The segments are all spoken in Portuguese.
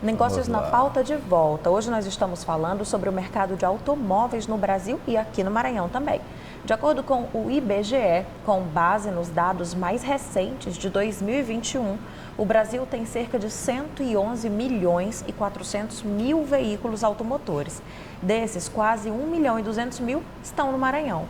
Negócios na pauta de volta. Hoje nós estamos falando sobre o mercado de automóveis no Brasil e aqui no Maranhão também. De acordo com o IBGE, com base nos dados mais recentes de 2021, o Brasil tem cerca de 111 milhões e 400 mil veículos automotores. Desses, quase 1 milhão e 200 mil estão no Maranhão.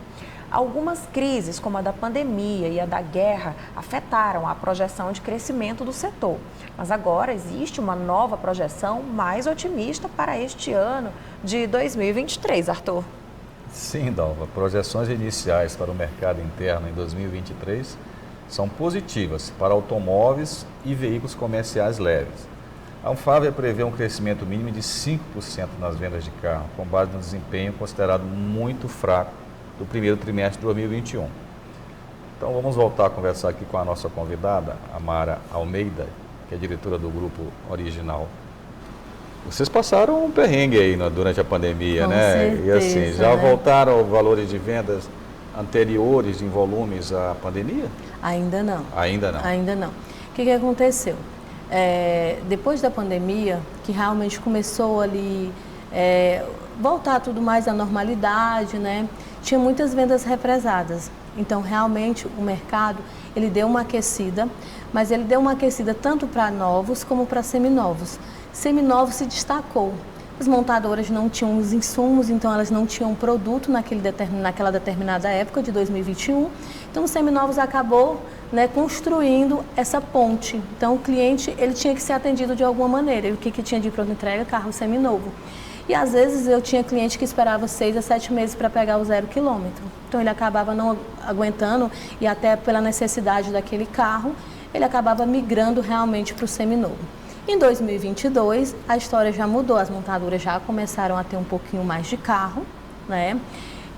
Algumas crises, como a da pandemia e a da guerra, afetaram a projeção de crescimento do setor. Mas agora existe uma nova projeção mais otimista para este ano de 2023, Arthur. Sim, Dalva. Projeções iniciais para o mercado interno em 2023 são positivas para automóveis e veículos comerciais leves. A Anfávia prevê um crescimento mínimo de 5% nas vendas de carro, com base no desempenho considerado muito fraco do primeiro trimestre de 2021. Então vamos voltar a conversar aqui com a nossa convidada, a Mara Almeida, que é diretora do Grupo Original. Vocês passaram um perrengue aí durante a pandemia, com né? certeza, e assim, já né? voltaram valores de vendas anteriores em volumes à pandemia? Ainda não. Ainda não? Ainda não. O que aconteceu? Depois da pandemia, que realmente começou ali voltar tudo mais à normalidade, né? Tinha muitas vendas represadas. Então, realmente, o mercado, ele deu uma aquecida, mas ele deu uma aquecida tanto para novos como para seminovos. Seminovos se destacou. As montadoras não tinham os insumos, então elas não tinham produto naquela determinada época de 2021. Então, os seminovos acabou, né, construindo essa ponte. Então, o cliente ele tinha que ser atendido de alguma maneira. E o que tinha de pronta entrega? Carro seminovo. E às vezes eu tinha cliente que esperava 6 a 7 meses para pegar o 0 quilômetro. Então ele acabava não aguentando e até pela necessidade daquele carro, ele acabava migrando realmente para o seminovo. Em 2022, a história já mudou, as montadoras já começaram a ter um pouquinho mais de carro, né?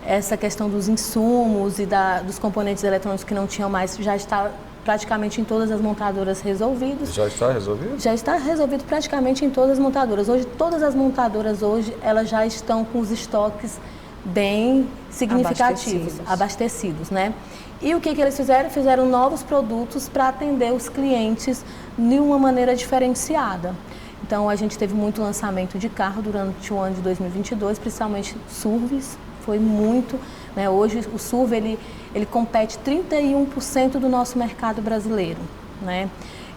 Essa questão dos insumos e dos componentes eletrônicos que não tinham mais já está praticamente em todas as montadoras resolvidos. Já está resolvido? Já está resolvido praticamente em todas as montadoras. Hoje, todas as montadoras elas já estão com os estoques bem significativos, abastecidos, né? E o que eles fizeram? Fizeram novos produtos para atender os clientes de uma maneira diferenciada. Então, a gente teve muito lançamento de carro durante o ano de 2022, principalmente SUVs, foi muito, né? Hoje o SUV ele compete 31% do nosso mercado brasileiro, né?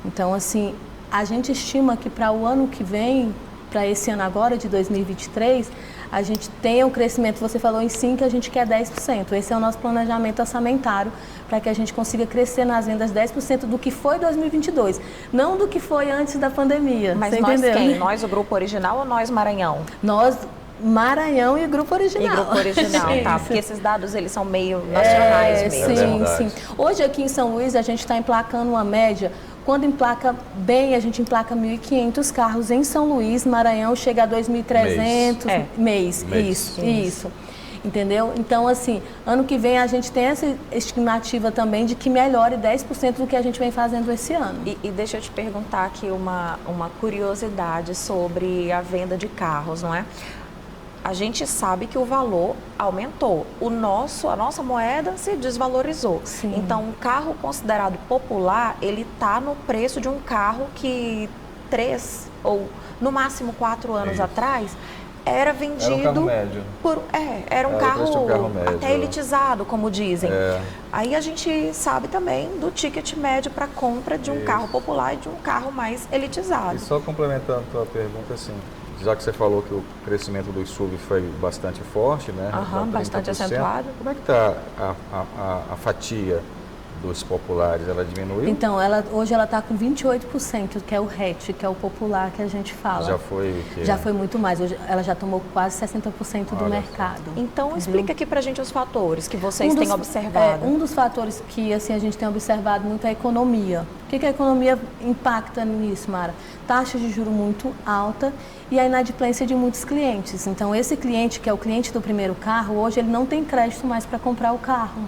Então, assim, a gente estima que para o ano que vem, para esse ano agora de 2023, a gente tenha um crescimento, você falou em 5%, a gente quer 10%. Esse é o nosso planejamento orçamentário para que a gente consiga crescer nas vendas 10% do que foi 2022, não do que foi antes da pandemia. Mas você nós entendeu, quem? né? Nós, o Grupo Original ou nós, Maranhão? Nós, Maranhão e Grupo Original. E Grupo Original, tá? Porque esses dados, eles são meio nacionais mesmo. Sim. Hoje aqui em São Luís, a gente está emplacando uma média. Quando emplaca bem, a gente emplaca 1.500 carros em São Luís, Maranhão chega a 2.300 mês. Isso. Entendeu? Então, assim, ano que vem a gente tem essa estimativa também de que melhore 10% do que a gente vem fazendo esse ano. E deixa eu te perguntar aqui uma curiosidade sobre a venda de carros, não é? A gente sabe que o valor aumentou. A nossa moeda se desvalorizou. Sim. Então, um carro considerado popular, ele está no preço de um carro que 3 ou no máximo 4 anos atrás era vendido era um carro médio. Era um carro médio, até elitizado, como dizem. É. Aí a gente sabe também do ticket médio para compra de um carro popular e de um carro mais elitizado. E só complementando a tua pergunta, assim, já que você falou que o crescimento do SUV foi bastante forte, né? Bastante acentuado. Como é que está a fatia dos populares? Ela diminuiu? Então, hoje ela está com 28%, que é o hatch, que é o popular que a gente fala. Já foi o quê? Já foi muito mais. Hoje ela já tomou quase 60% do mercado. Então, explica aqui pra gente os fatores que vocês têm observado. Um dos fatores que assim, a gente tem observado muito é a economia. O que a economia impacta nisso, Mara? Taxa de juros muito alta e a inadimplência de muitos clientes. Então, esse cliente, que é o cliente do primeiro carro, hoje ele não tem crédito mais para comprar o carro.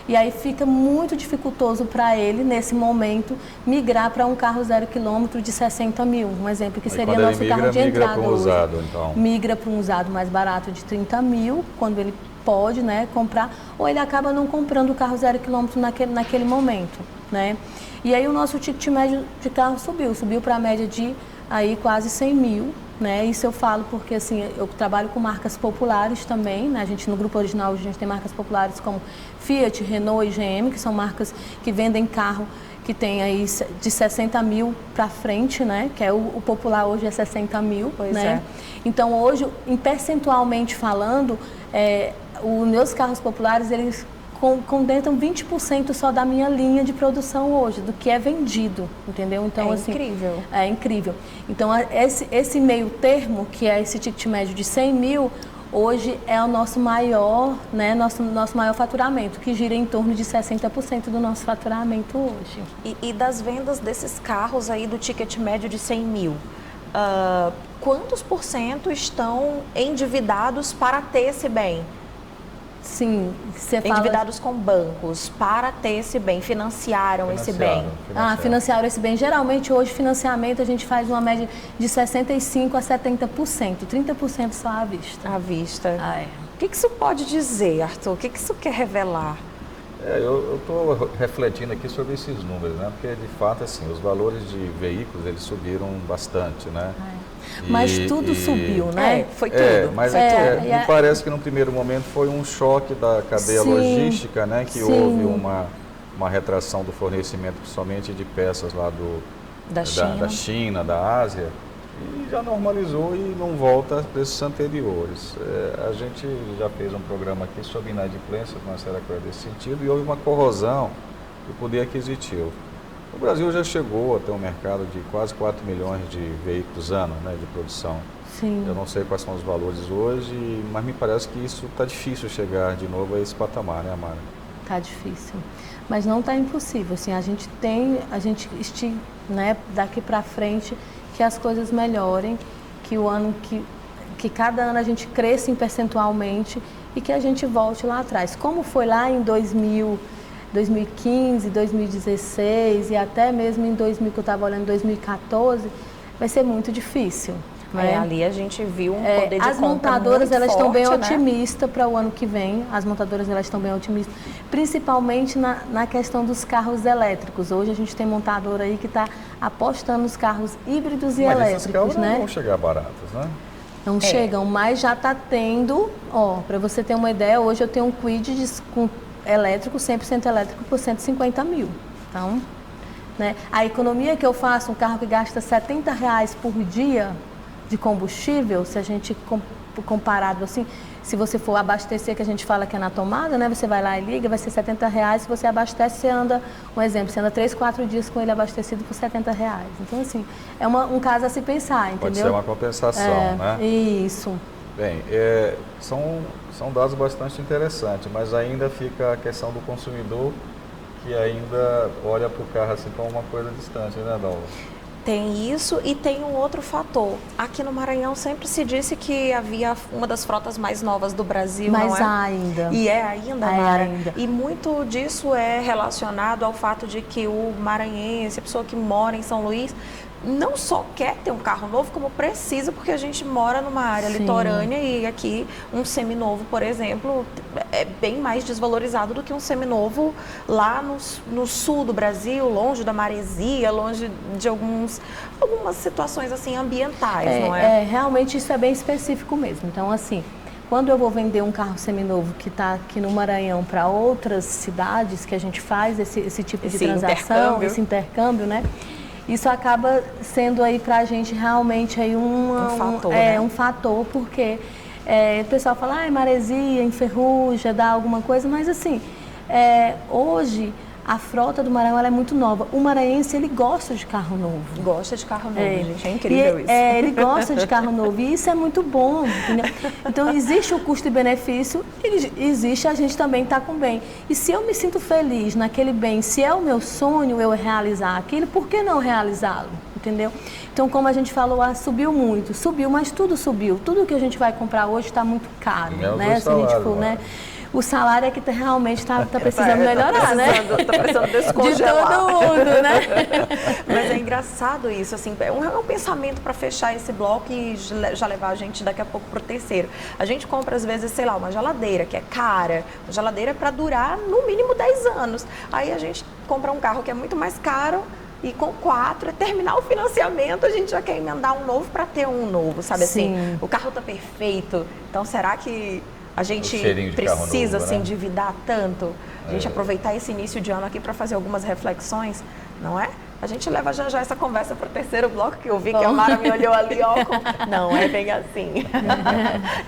E aí fica muito dificultoso para ele, nesse momento, migrar para um carro 0 quilômetro de 60 mil. Um exemplo que seria nosso carro de entrada. Migra para um usado, então. Migra para um usado mais barato de 30 mil, quando ele pode, né, comprar, ou ele acaba não comprando o carro 0 quilômetro naquele momento, né? E aí o nosso ticket médio de carro subiu para a média de aí quase 100 mil, né? Isso eu falo porque assim, eu trabalho com marcas populares também, né? A gente no Grupo Original a gente tem marcas populares como Fiat, Renault e GM, que são marcas que vendem carro que tem aí de 60 mil para frente, né? Que é o popular hoje é 60 mil, pois né? Então hoje, percentualmente falando, os meus carros populares, eles condensam 20% só da minha linha de produção hoje, do que é vendido, entendeu? Então, assim, incrível. É incrível. Então, esse meio termo, que é esse ticket médio de 100 mil, hoje é o nosso maior, né, nosso maior faturamento, que gira em torno de 60% do nosso faturamento hoje. E das vendas desses carros aí do ticket médio de 100 mil, quantos por cento estão endividados para ter esse bem? Sim, você fala... Endividados com bancos para ter esse bem, financiaram esse bem. Financiaram esse bem. Geralmente hoje financiamento a gente faz uma média de 65% a 70%, 30% só à vista. À vista. O que isso pode dizer, Arthur? O que isso quer revelar? Eu estou refletindo aqui sobre esses números, né? Porque de fato assim, os valores de veículos eles subiram bastante, né? Mas tudo subiu, né? Foi tudo. Mas me parece que no primeiro momento foi um choque da cadeia logística, né? Que houve uma retração do fornecimento, principalmente de peças lá da China, da Ásia, e já normalizou e não volta a preços anteriores. A gente já fez um programa aqui sobre inadimplência financeira desse sentido e houve uma corrosão do poder aquisitivo. O Brasil já chegou a ter um mercado de quase 4 milhões de veículos ano, né, de produção. Sim. Eu não sei quais são os valores hoje, mas me parece que isso está difícil chegar de novo a esse patamar, né, Amara? Está difícil, mas não está impossível. Assim, a gente né, daqui para frente que as coisas melhorem, que o ano que cada ano a gente cresça percentualmente e que a gente volte lá atrás. Como foi lá em 2015, 2016 e até mesmo em 2000, que eu estava olhando, 2014, vai ser muito difícil. Né? Ali a gente viu um poder de compra as montadoras muito elas estão bem forte, otimistas para o ano que vem. As montadoras elas estão bem otimistas, principalmente na questão dos carros elétricos. Hoje a gente tem montadora aí que está apostando nos carros híbridos e elétricos, esses carros né? não vão chegar baratos, né? Não chegam, mas já está tendo. Para você ter uma ideia, hoje eu tenho um Kwid com elétrico, 100% elétrico, por 150 mil. Então, né? A economia que eu faço, um carro que gasta R$70 por dia de combustível, se a gente comparado assim, se você for abastecer, que a gente fala que é na tomada, né? Você vai lá e liga, vai ser R$70, se você abastece, você anda, um exemplo, você anda 3, 4 dias com ele abastecido por R$70. Então, assim, é um caso a se pensar, entendeu? Pode ser uma compensação, né? Isso. Bem, são dados bastante interessantes, mas ainda fica a questão do consumidor que ainda olha para o carro assim como uma coisa distante, né, Dalva? Tem isso e tem um outro fator. Aqui no Maranhão sempre se disse que havia uma das frotas mais novas do Brasil, mas não é? Ainda. E é ainda, Mara. Ainda. E muito disso é relacionado ao fato de que o maranhense, a pessoa que mora em São Luís, não só quer ter um carro novo, como precisa, porque a gente mora numa área litorânea e aqui um seminovo, por exemplo, é bem mais desvalorizado do que um seminovo lá no sul do Brasil, longe da maresia, longe de algumas situações assim ambientais, não é? Realmente isso é bem específico mesmo. Então, assim, quando eu vou vender um carro seminovo que está aqui no Maranhão para outras cidades que a gente faz esse tipo de transação, esse intercâmbio, né? Isso acaba sendo aí para a gente realmente aí um fator, né? Um fator, porque o pessoal fala, maresia, enferruja, dá alguma coisa, mas assim, hoje a frota do Maranhão ela é muito nova. O maranhense, ele gosta de carro novo. Gosta de carro novo, gente. É incrível isso. Ele gosta de carro novo e isso é muito bom, entendeu? Então, existe o custo e benefício e existe a gente também estar com bem. E se eu me sinto feliz naquele bem, se é o meu sonho eu realizar aquilo, por que não realizá-lo? Entendeu? Então, como a gente falou, subiu muito. Subiu, mas tudo subiu. Tudo que a gente vai comprar hoje está muito caro, né? Se a gente for, né? O salário é que realmente está precisando melhorar, né? Está precisando descongelar. De todo mundo, né? Mas é engraçado isso, assim, é um pensamento para fechar esse bloco e já levar a gente daqui a pouco para o terceiro. A gente compra, às vezes, sei lá, uma geladeira que é cara, uma geladeira para durar no mínimo 10 anos. Aí a gente compra um carro que é muito mais caro E com 4 é terminar o financiamento, a gente já quer emendar um novo para ter um novo, sabe assim? O carro tá perfeito, então será que a gente precisa se endividar tanto? A gente aproveitar esse início de ano aqui para fazer algumas reflexões, não é? A gente leva já essa conversa para o terceiro bloco, que eu vi que a Mara me olhou ali, ó, não é bem assim.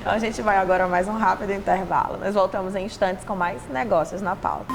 Então a gente vai agora mais um rápido intervalo. Nós voltamos em instantes com mais negócios na pauta.